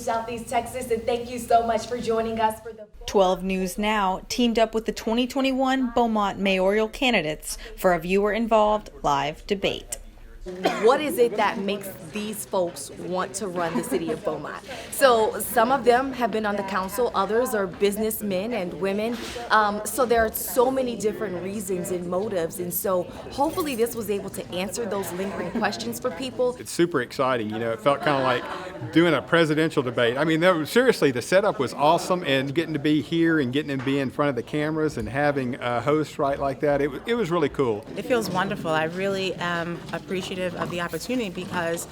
Southeast Texas, and thank you so much for joining us for the 12 News Now teamed up with the 2021 Beaumont mayoral candidates for a viewer-involved live debate. What is it that makes these folks want to run the city of Beaumont? So some of them have been on the council, others are businessmen and women. So there are so many different reasons and motives, and so hopefully this was able to answer those lingering questions for people. It's super exciting, you know, it felt kind of like doing a presidential debate. I mean, seriously, the setup was awesome, and getting to be here and getting to be in front of the cameras and having a host right like that, it was really cool. It feels wonderful. I really am appreciative of the opportunity because,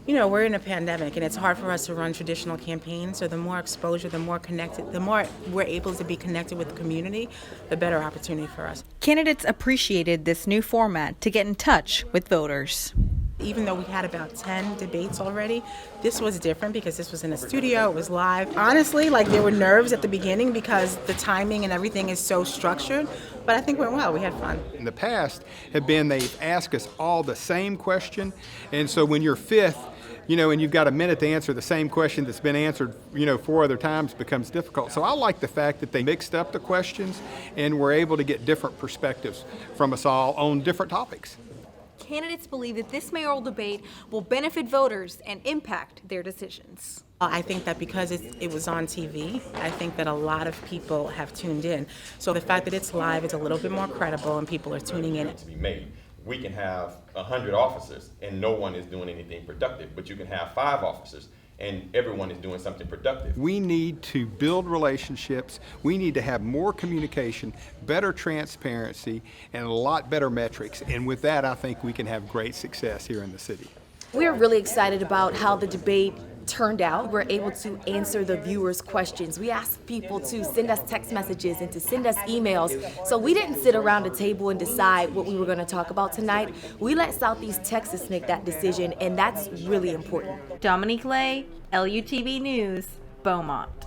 you know, we're in a pandemic and it's hard for us to run traditional campaigns. So the more exposure, the more connected, the more we're able to be connected with the community, the better opportunity for us. Candidates appreciated this new format to get in touch with voters. Even though we had about 10 debates already, this was different because this was in a studio, it was live. Honestly, like there were nerves at the beginning because the timing and everything is so structured, but I think it went well, we had fun. In the past they've asked us all the same question, and so when you're fifth, you know, and you've got a minute to answer the same question that's been answered, you know, 4 other times, becomes difficult. So I like the fact that they mixed up the questions and we're able to get different perspectives from us all on different topics. Candidates believe that this mayoral debate will benefit voters and impact their decisions. I think that because it was on TV, I think that a lot of people have tuned in. So the fact that it's live, it's a little bit more credible and people are tuning in. To be made. We can have 100 officers and no one is doing anything productive, but you can have 5 officers and everyone is doing something productive. We need to build relationships, we need to have more communication, better transparency, and a lot better metrics. And with that, I think we can have great success here in the city. We're really excited about how the debate turned out. We're able to answer the viewers' questions. We asked people to send us text messages and to send us emails. So we didn't sit around a table and decide what we were going to talk about tonight. We let Southeast Texas make that decision, and that's really important. Dominique Leh, LUTV News, Beaumont.